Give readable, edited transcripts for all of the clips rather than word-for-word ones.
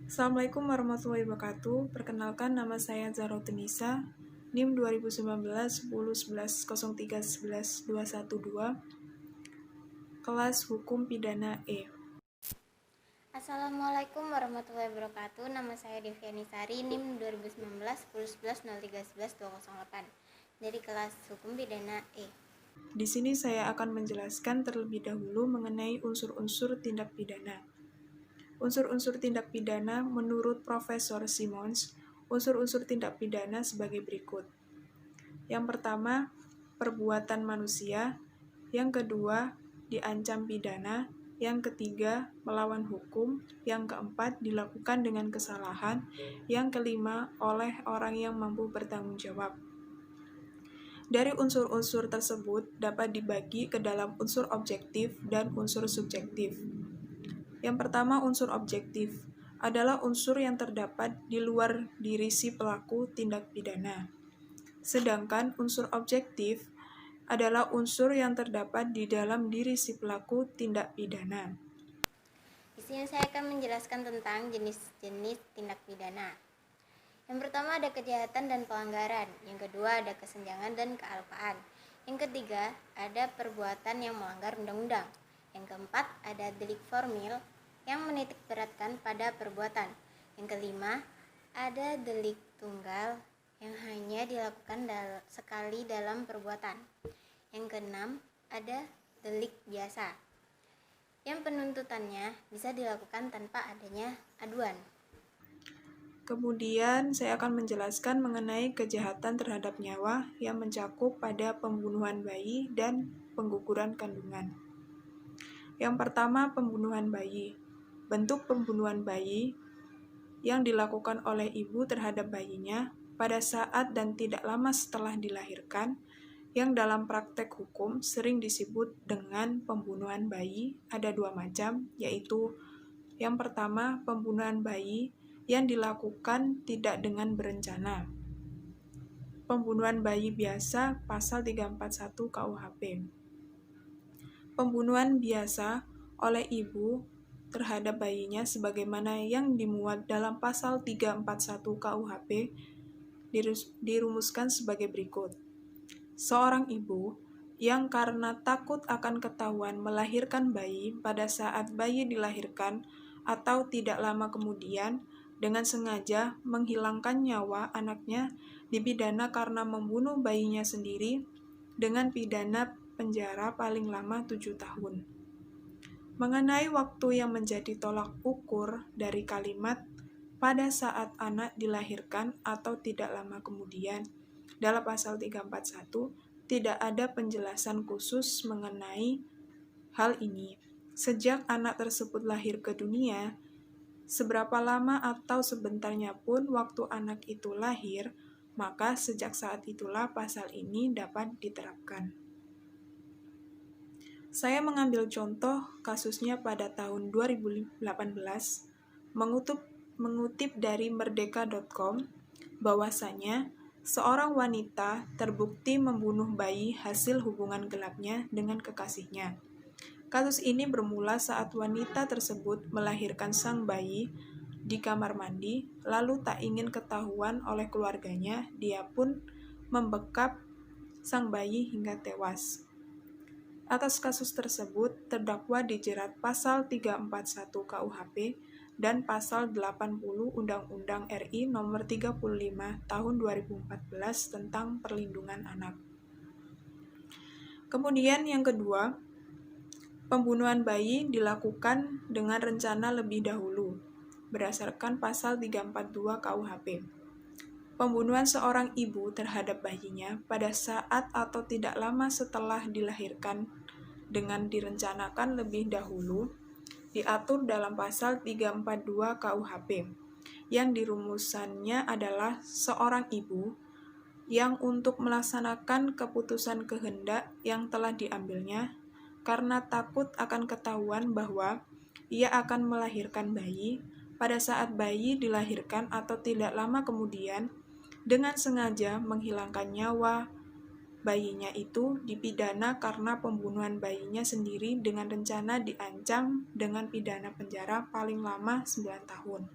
Assalamualaikum warahmatullahi wabarakatuh. Perkenalkan, nama saya Zahra Tunisa, NIM 2019 10 11 03 11 212, kelas Hukum Pidana E. Assalamualaikum warahmatullahi wabarakatuh. Nama saya Deviani Sari, NIM 2019 10 11 03 11 208 dari kelas Hukum Pidana E. Di sini saya akan menjelaskan terlebih dahulu mengenai unsur-unsur tindak pidana. Unsur-unsur tindak pidana menurut Profesor Simons, unsur-unsur tindak pidana sebagai berikut. Yang pertama, perbuatan manusia. Yang kedua, diancam pidana. Yang ketiga, melawan hukum. Yang keempat, dilakukan dengan kesalahan. Yang kelima, oleh orang yang mampu bertanggung jawab. Dari unsur-unsur tersebut dapat dibagi ke dalam unsur objektif dan unsur subjektif. Yang pertama, unsur objektif adalah unsur yang terdapat di luar diri si pelaku tindak pidana. Sedangkan unsur objektif adalah unsur yang terdapat di dalam diri si pelaku tindak pidana. Di sini saya akan menjelaskan tentang jenis-jenis tindak pidana. Yang pertama ada kejahatan dan pelanggaran. Yang kedua ada kesenjangan dan kealpaan. Yang ketiga ada perbuatan yang melanggar undang-undang. Yang keempat ada delik formil yang menitik beratkan pada perbuatan. Yang kelima ada delik tunggal yang hanya dilakukan sekali dalam perbuatan. Yang keenam ada delik biasa yang penuntutannya bisa dilakukan tanpa adanya aduan. Kemudian saya akan menjelaskan mengenai kejahatan terhadap nyawa yang mencakup pada pembunuhan bayi dan pengguguran kandungan. Yang pertama, pembunuhan bayi. Bentuk pembunuhan bayi yang dilakukan oleh ibu terhadap bayinya pada saat dan tidak lama setelah dilahirkan, yang dalam praktek hukum sering disebut dengan pembunuhan bayi, ada dua macam, yaitu yang pertama, pembunuhan bayi yang dilakukan tidak dengan berencana. Pembunuhan bayi biasa, pasal 341 KUHP. Pembunuhan biasa oleh ibu terhadap bayinya sebagaimana yang dimuat dalam pasal 341 KUHP dirumuskan sebagai berikut. Seorang ibu yang karena takut akan ketahuan melahirkan bayi pada saat bayi dilahirkan atau tidak lama kemudian dengan sengaja menghilangkan nyawa anaknya dipidana karena membunuh bayinya sendiri dengan pidana penjara paling lama 7 tahun. Mengenai waktu yang menjadi tolak ukur dari kalimat pada saat anak dilahirkan atau tidak lama kemudian, dalam pasal 341 tidak ada penjelasan khusus mengenai hal ini. Sejak anak tersebut lahir ke dunia, seberapa lama atau sebentarnya pun waktu anak itu lahir, maka sejak saat itulah pasal ini dapat diterapkan. Saya mengambil contoh kasusnya pada tahun 2018, mengutip dari merdeka.com, bahwasanya seorang wanita terbukti membunuh bayi hasil hubungan gelapnya dengan kekasihnya. Kasus ini bermula saat wanita tersebut melahirkan sang bayi di kamar mandi, lalu tak ingin ketahuan oleh keluarganya, dia pun membekap sang bayi hingga tewas. Atas kasus tersebut, terdakwa dijerat pasal 341 KUHP dan pasal 80 Undang-Undang RI Nomor 35 Tahun 2014 tentang Perlindungan Anak. Kemudian yang kedua, pembunuhan bayi dilakukan dengan rencana lebih dahulu, berdasarkan pasal 342 KUHP. Pembunuhan seorang ibu terhadap bayinya pada saat atau tidak lama setelah dilahirkan dengan direncanakan lebih dahulu diatur dalam pasal 342 KUHP, yang dirumusannya adalah seorang ibu yang untuk melaksanakan keputusan kehendak yang telah diambilnya karena takut akan ketahuan bahwa ia akan melahirkan bayi, pada saat bayi dilahirkan atau tidak lama kemudian dengan sengaja menghilangkan nyawa bayinya itu dipidana karena pembunuhan bayinya sendiri dengan rencana diancam dengan pidana penjara paling lama 9 tahun.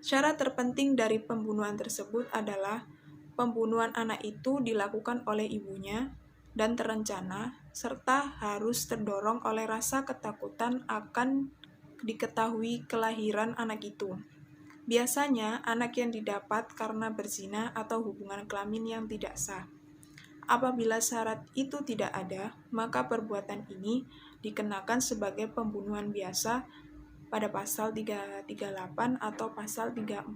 Syarat terpenting dari pembunuhan tersebut adalah pembunuhan anak itu dilakukan oleh ibunya dan terencana, serta harus terdorong oleh rasa ketakutan akan diketahui kelahiran anak itu. Biasanya, anak yang didapat karena berzina atau hubungan kelamin yang tidak sah. Apabila syarat itu tidak ada, maka perbuatan ini dikenakan sebagai pembunuhan biasa pada pasal 338 atau pasal 340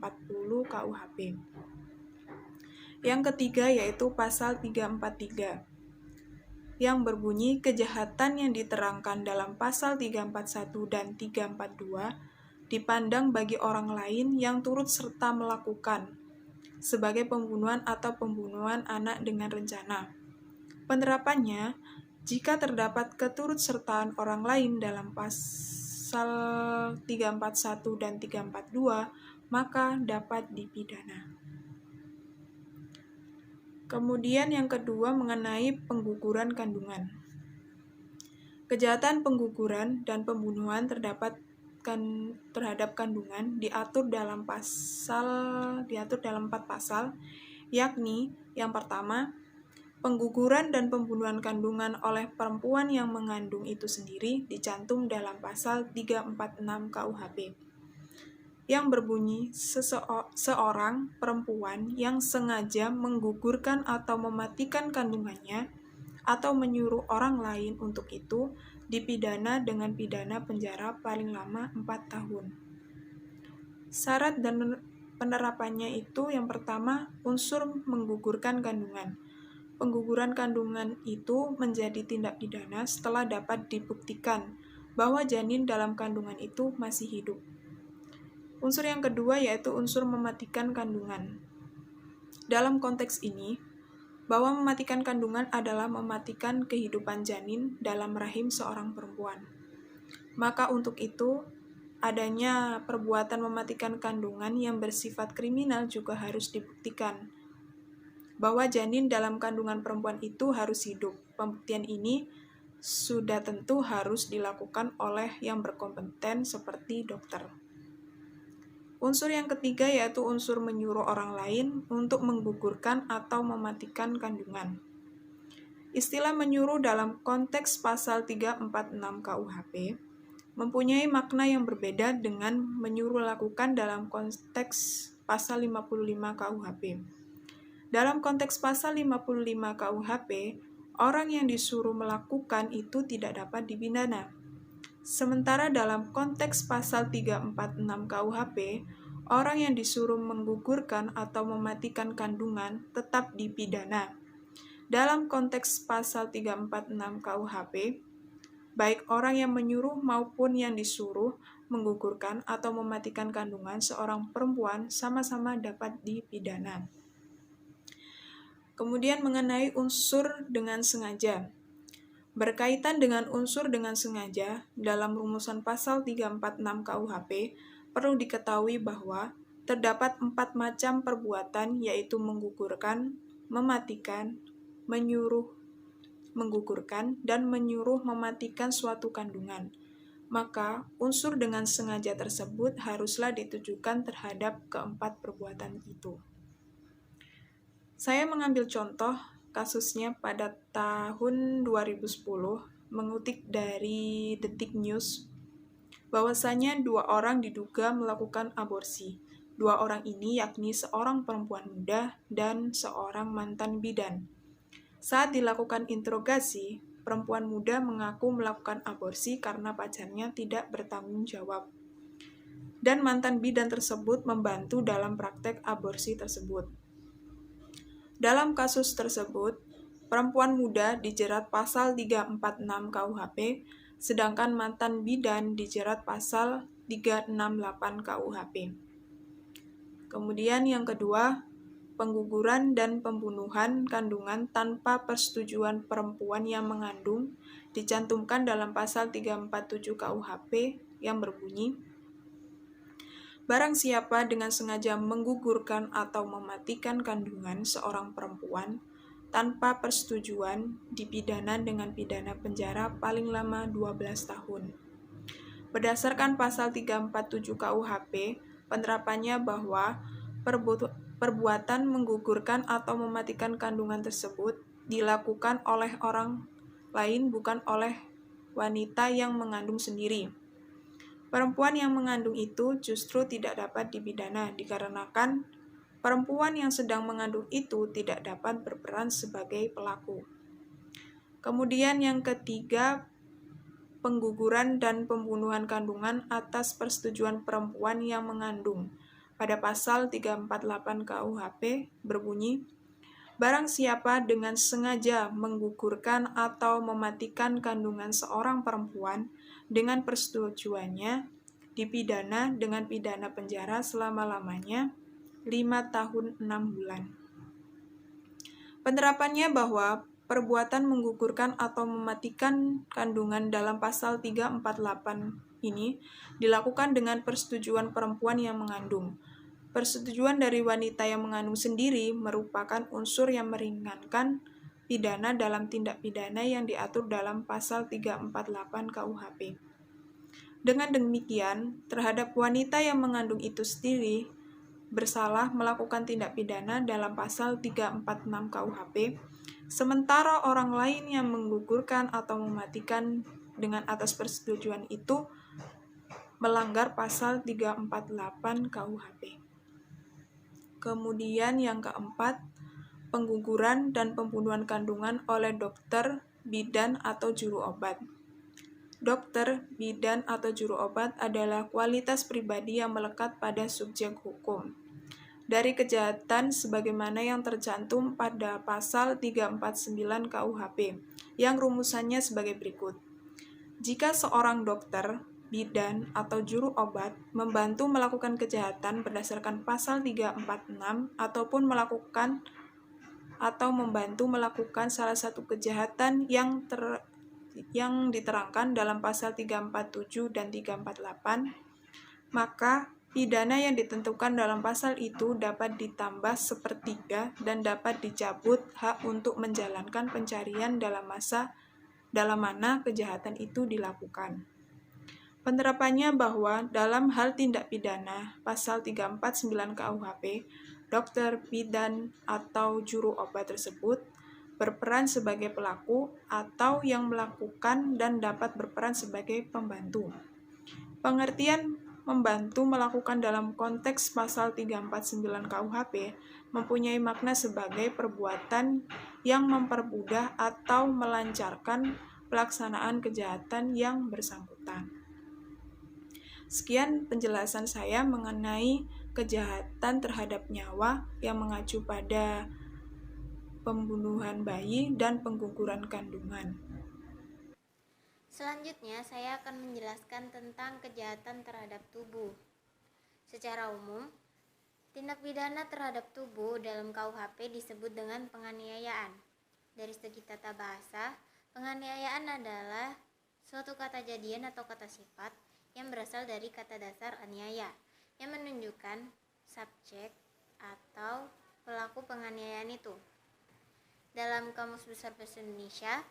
KUHP. Yang ketiga yaitu pasal 343 yang berbunyi kejahatan yang diterangkan dalam pasal 341 dan 342 dipandang bagi orang lain yang turut serta melakukan sebagai pembunuhan atau pembunuhan anak dengan rencana. Penerapannya, jika terdapat keturutsertaan orang lain dalam pasal 341 dan 342, maka dapat dipidana. Kemudian yang kedua mengenai pengguguran kandungan. Kejahatan pengguguran dan pembunuhan terhadap kandungan diatur dalam 4 pasal, yakni yang pertama, pengguguran dan pembunuhan kandungan oleh perempuan yang mengandung itu sendiri dicantum dalam pasal 346 KUHP, yang berbunyi seorang perempuan yang sengaja menggugurkan atau mematikan kandungannya atau menyuruh orang lain untuk itu dipidana dengan pidana penjara paling lama 4 tahun. Syarat dan penerapannya itu yang pertama, unsur menggugurkan kandungan. Pengguguran kandungan itu menjadi tindak pidana setelah dapat dibuktikan bahwa janin dalam kandungan itu masih hidup. Unsur yang kedua yaitu unsur mematikan kandungan. Dalam konteks ini, bahwa mematikan kandungan adalah mematikan kehidupan janin dalam rahim seorang perempuan. Maka untuk itu, adanya perbuatan mematikan kandungan yang bersifat kriminal juga harus dibuktikan bahwa janin dalam kandungan perempuan itu harus hidup. Pembuktian ini sudah tentu harus dilakukan oleh yang berkompeten seperti dokter. Unsur yang ketiga yaitu unsur menyuruh orang lain untuk menggugurkan atau mematikan kandungan. Istilah menyuruh dalam konteks pasal 346 KUHP mempunyai makna yang berbeda dengan menyuruh lakukan dalam konteks pasal 55 KUHP. Dalam konteks pasal 55 KUHP, orang yang disuruh melakukan itu tidak dapat dipidana. Sementara dalam konteks pasal 346 KUHP, orang yang disuruh menggugurkan atau mematikan kandungan tetap dipidana. Dalam konteks pasal 346 KUHP, baik orang yang menyuruh maupun yang disuruh menggugurkan atau mematikan kandungan seorang perempuan sama-sama dapat dipidana. Kemudian mengenai unsur dengan sengaja. Berkaitan dengan unsur dengan sengaja, dalam rumusan pasal 346 KUHP, perlu diketahui bahwa terdapat 4 macam perbuatan yaitu menggugurkan, mematikan, menyuruh menggugurkan, dan menyuruh mematikan suatu kandungan. Maka, unsur dengan sengaja tersebut haruslah ditujukan terhadap keempat perbuatan itu. Saya mengambil contoh kasusnya pada tahun 2010, mengutip dari Detik News, bahwasanya 2 orang diduga melakukan aborsi. 2 orang ini yakni seorang perempuan muda dan seorang mantan bidan. Saat dilakukan interogasi, perempuan muda mengaku melakukan aborsi karena pacarnya tidak bertanggung jawab. Dan mantan bidan tersebut membantu dalam praktek aborsi tersebut. Dalam kasus tersebut, perempuan muda dijerat pasal 346 KUHP, sedangkan mantan bidan dijerat pasal 368 KUHP. Kemudian yang kedua, pengguguran dan pembunuhan kandungan tanpa persetujuan perempuan yang mengandung dicantumkan dalam pasal 347 KUHP yang berbunyi, barang siapa dengan sengaja menggugurkan atau mematikan kandungan seorang perempuan tanpa persetujuan dipidana dengan pidana penjara paling lama 12 tahun. Berdasarkan pasal 347 KUHP, penerapannya bahwa perbuatan menggugurkan atau mematikan kandungan tersebut dilakukan oleh orang lain, bukan oleh wanita yang mengandung sendiri. Perempuan yang mengandung itu justru tidak dapat dipidana dikarenakan perempuan yang sedang mengandung itu tidak dapat berperan sebagai pelaku. Kemudian yang ketiga, pengguguran dan pembunuhan kandungan atas persetujuan perempuan yang mengandung. Pada pasal 348 KUHP berbunyi, barang siapa dengan sengaja menggugurkan atau mematikan kandungan seorang perempuan dengan persetujuannya, dipidana dengan pidana penjara selama-lamanya 5 tahun 6 bulan. Penerapannya bahwa perbuatan menggugurkan atau mematikan kandungan dalam pasal 348 ini dilakukan dengan persetujuan perempuan yang mengandung. Persetujuan dari wanita yang mengandung sendiri merupakan unsur yang meringankan pidana dalam tindak pidana yang diatur dalam pasal 348 KUHP. Dengan demikian, terhadap wanita yang mengandung itu sendiri bersalah melakukan tindak pidana dalam pasal 346 KUHP, sementara orang lain yang menggugurkan atau mematikan dengan atas persetujuan itu melanggar pasal 348 KUHP. Kemudian yang keempat, pengguguran dan pembunuhan kandungan oleh dokter, bidan, atau juru obat. Dokter, bidan, atau juru obat adalah kualitas pribadi yang melekat pada subjek hukum. Dari kejahatan sebagaimana yang tercantum pada pasal 349 KUHP, yang rumusannya sebagai berikut. Jika seorang dokter, bidan, atau juru obat membantu melakukan kejahatan berdasarkan pasal 346 ataupun melakukan atau membantu melakukan salah satu kejahatan yang diterangkan dalam pasal 347 dan 348, maka pidana yang ditentukan dalam pasal itu dapat ditambah sepertiga dan dapat dicabut hak untuk menjalankan pencarian dalam mana kejahatan itu dilakukan. Penerapannya bahwa dalam hal tindak pidana pasal 349 KUHP, dokter, bidan, atau juru obat tersebut berperan sebagai pelaku atau yang melakukan dan dapat berperan sebagai pembantu. Pengertian membantu melakukan dalam konteks pasal 349 KUHP mempunyai makna sebagai perbuatan yang mempermudah atau melancarkan pelaksanaan kejahatan yang bersangkutan. Sekian penjelasan saya mengenai kejahatan terhadap nyawa yang mengacu pada pembunuhan bayi dan pengguguran kandungan. Selanjutnya, saya akan menjelaskan tentang kejahatan terhadap tubuh. Secara umum, tindak pidana terhadap tubuh dalam KUHP disebut dengan penganiayaan. Dari segi tata bahasa, penganiayaan adalah suatu kata jadian atau kata sifat yang berasal dari kata dasar aniaya, yang menunjukkan subjek atau pelaku penganiayaan itu. Dalam Kamus Besar Bahasa Indonesia,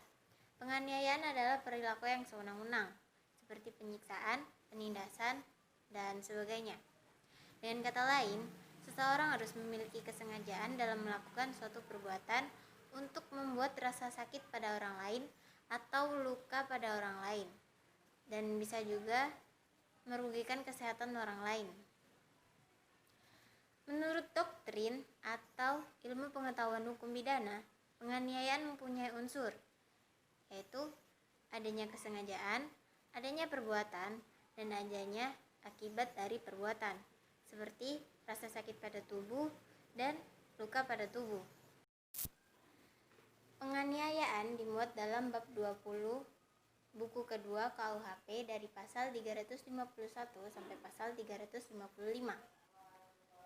penganiayaan adalah perilaku yang sewenang-wenang, seperti penyiksaan, penindasan, dan sebagainya. Dengan kata lain, seseorang harus memiliki kesengajaan dalam melakukan suatu perbuatan untuk membuat rasa sakit pada orang lain atau luka pada orang lain, dan bisa juga merugikan kesehatan orang lain. Menurut doktrin atau ilmu pengetahuan hukum pidana, penganiayaan mempunyai unsur, yaitu adanya kesengajaan, adanya perbuatan, dan adanya akibat dari perbuatan, seperti rasa sakit pada tubuh dan luka pada tubuh. Penganiayaan dimuat dalam bab 20 buku kedua KUHP dari pasal 351 sampai pasal 355.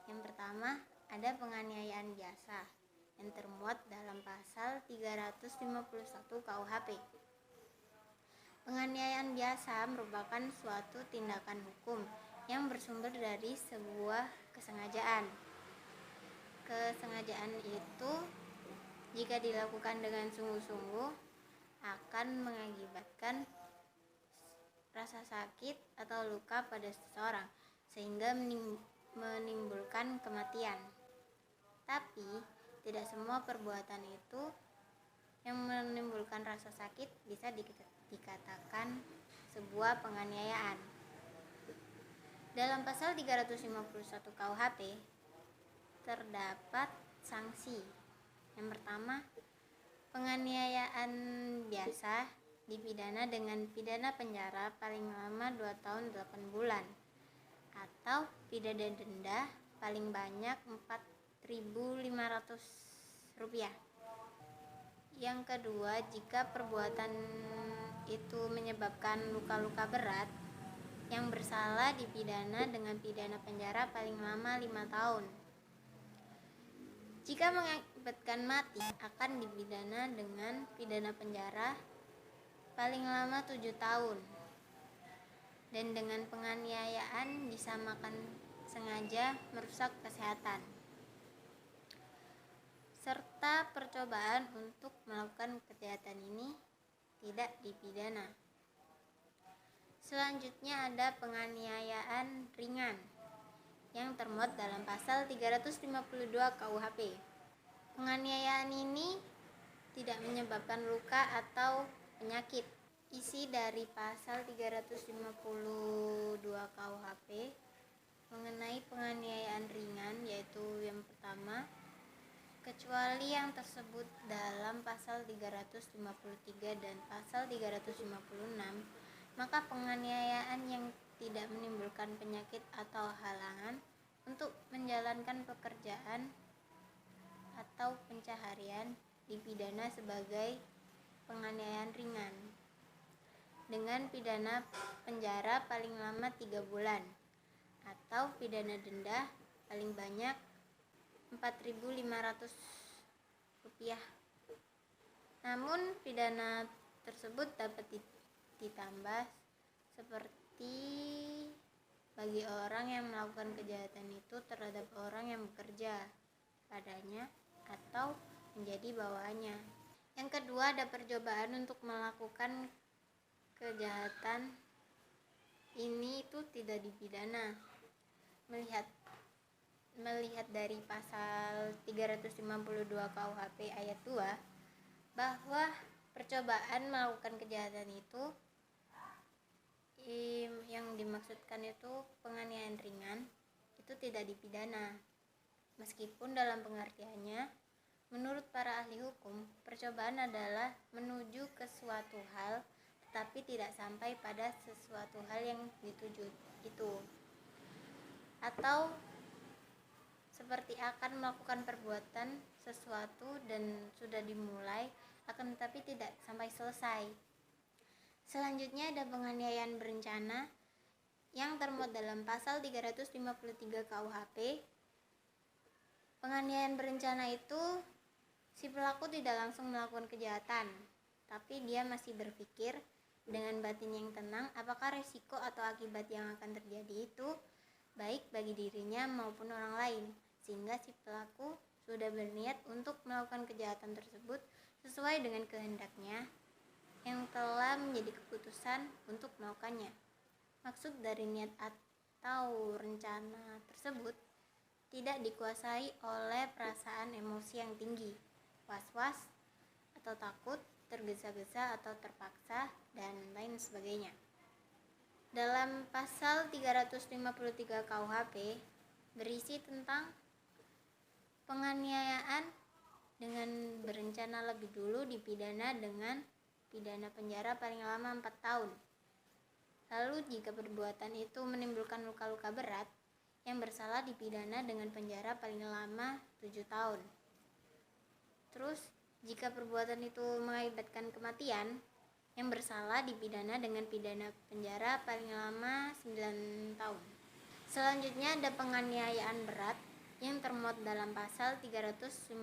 Yang pertama, ada penganiayaan biasa yang termuat dalam pasal 351 KUHP. Penganiayaan biasa merupakan suatu tindakan hukum yang bersumber dari sebuah kesengajaan. Kesengajaan itu jika dilakukan dengan sungguh-sungguh akan mengakibatkan rasa sakit atau luka pada seseorang sehingga menimbulkan kematian. Tapi tidak semua perbuatan itu yang menimbulkan rasa sakit bisa dikatakan sebuah penganiayaan. Dalam pasal 351 KUHP terdapat sanksi. Yang pertama, penganiayaan biasa dipidana dengan pidana penjara paling lama 2 tahun 8 bulan atau pidana denda paling banyak Rp4.500. Yang kedua, jika perbuatan itu menyebabkan luka-luka berat, yang bersalah dipidana dengan pidana penjara paling lama 5 tahun. Jika mengakibatkan mati, akan dipidana dengan pidana penjara paling lama 7 tahun. Dan dengan penganiayaan disamakan sengaja merusak kesehatan, serta percobaan untuk melakukan kejahatan ini tidak dipidana. Selanjutnya ada penganiayaan ringan yang termuat dalam pasal 352 KUHP. Penganiayaan ini tidak menyebabkan luka atau penyakit. Isi dari pasal 352 KUHP mengenai penganiayaan ringan yaitu yang pertama, kecuali yang tersebut dalam pasal 353 dan pasal 356, maka penganiayaan yang tidak menimbulkan penyakit atau halangan untuk menjalankan pekerjaan atau pencaharian dipidana sebagai penganiayaan ringan dengan pidana penjara paling lama 3 bulan atau pidana denda paling banyak Rp4.500. Namun pidana tersebut dapat ditambah seperti bagi orang yang melakukan kejahatan itu terhadap orang yang bekerja padanya atau menjadi bawahannya. Yang kedua, ada percobaan untuk melakukan kejahatan ini itu tidak dipidana. Melihat dari pasal 352 KUHP ayat 2 bahwa percobaan melakukan kejahatan itu yang dimaksudkan itu penganiayaan ringan itu tidak dipidana. Meskipun dalam pengertiannya, menurut para ahli hukum, percobaan adalah menuju ke suatu hal tetapi tidak sampai pada sesuatu hal yang dituju itu, atau seperti akan melakukan perbuatan sesuatu dan sudah dimulai akan tetapi tidak sampai selesai. Selanjutnya ada penganiayaan berencana yang termuat dalam pasal 353 KUHP. Penganiayaan berencana itu si pelaku tidak langsung melakukan kejahatan, tapi dia masih berpikir dengan batin yang tenang apakah resiko atau akibat yang akan terjadi itu baik bagi dirinya maupun orang lain, sehingga si pelaku sudah berniat untuk melakukan kejahatan tersebut sesuai dengan kehendaknya yang telah menjadi keputusan untuk melakukannya. Maksud dari niat atau rencana tersebut tidak dikuasai oleh perasaan emosi yang tinggi, was-was atau takut, tergesa-gesa atau terpaksa, dan lain sebagainya. Dalam pasal 353 KUHP berisi tentang penganiayaan dengan berencana lebih dulu dipidana dengan pidana penjara paling lama 4 tahun. Lalu jika perbuatan itu menimbulkan luka-luka berat, yang bersalah dipidana dengan penjara paling lama 7 tahun. Terus jika perbuatan itu mengakibatkan kematian, yang bersalah dipidana dengan pidana penjara paling lama 9 tahun. Selanjutnya ada penganiayaan berat yang termuat dalam pasal 354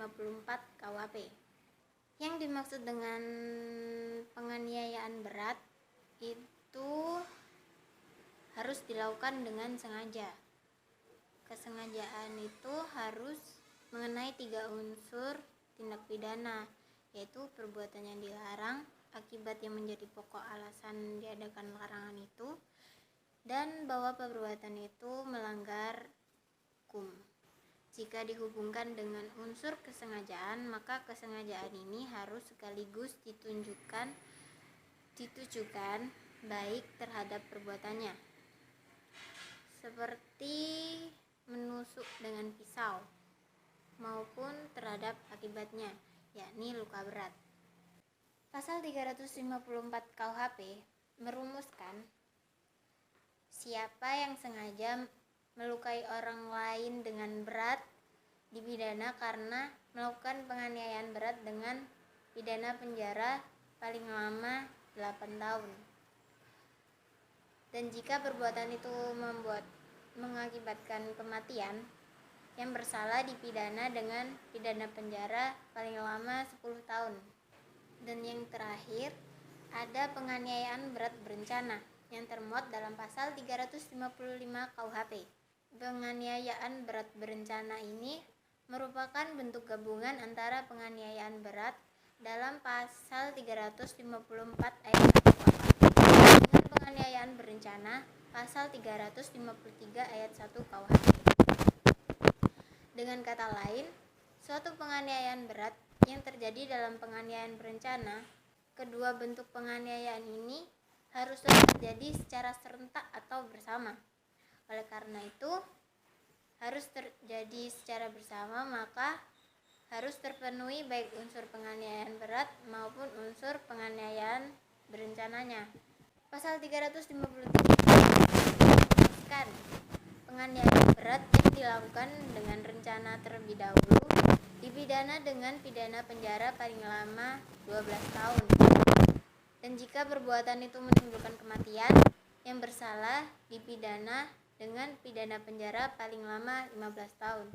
KUHP. Yang dimaksud dengan penganiayaan berat itu harus dilakukan dengan sengaja. Kesengajaan itu harus mengenai 3 unsur tindak pidana, yaitu perbuatan yang dilarang, akibat yang menjadi pokok alasan diadakan larangan itu, dan bahwa perbuatan itu melanggar jika dihubungkan dengan unsur kesengajaan, maka kesengajaan ini harus sekaligus ditujukan baik terhadap perbuatannya, seperti menusuk dengan pisau, maupun terhadap akibatnya, yakni luka berat. Pasal 354 KUHP merumuskan siapa yang sengaja melukai orang lain dengan berat dipidana karena melakukan penganiayaan berat dengan pidana penjara paling lama 8 tahun. Dan jika perbuatan itu mengakibatkan kematian, yang bersalah dipidana dengan pidana penjara paling lama 10 tahun. Dan yang terakhir, ada penganiayaan berat berencana yang termuat dalam pasal 355 KUHP. Penganiayaan berat berencana ini merupakan bentuk gabungan antara penganiayaan berat dalam pasal 354 ayat 1 KUHP dengan penganiayaan berencana pasal 353 ayat 1 KUHP. Dengan kata lain, suatu penganiayaan berat yang terjadi dalam penganiayaan berencana, kedua bentuk penganiayaan ini haruslah terjadi secara serentak atau bersama. Oleh karena itu, harus terjadi secara bersama, maka harus terpenuhi baik unsur penganiayaan berat maupun unsur penganiayaan berencananya. Pasal 353 menuliskan penganiayaan berat yang dilakukan dengan rencana terlebih dahulu dipidana dengan pidana penjara paling lama 12 tahun. Dan jika perbuatan itu menimbulkan kematian, yang bersalah dipidana dengan pidana penjara paling lama 15 tahun.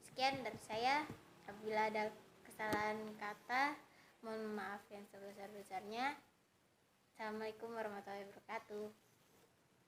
Sekian dari saya. Apabila ada kesalahan kata, mohon maaf yang sebesar-besarnya. Assalamualaikum warahmatullahi wabarakatuh.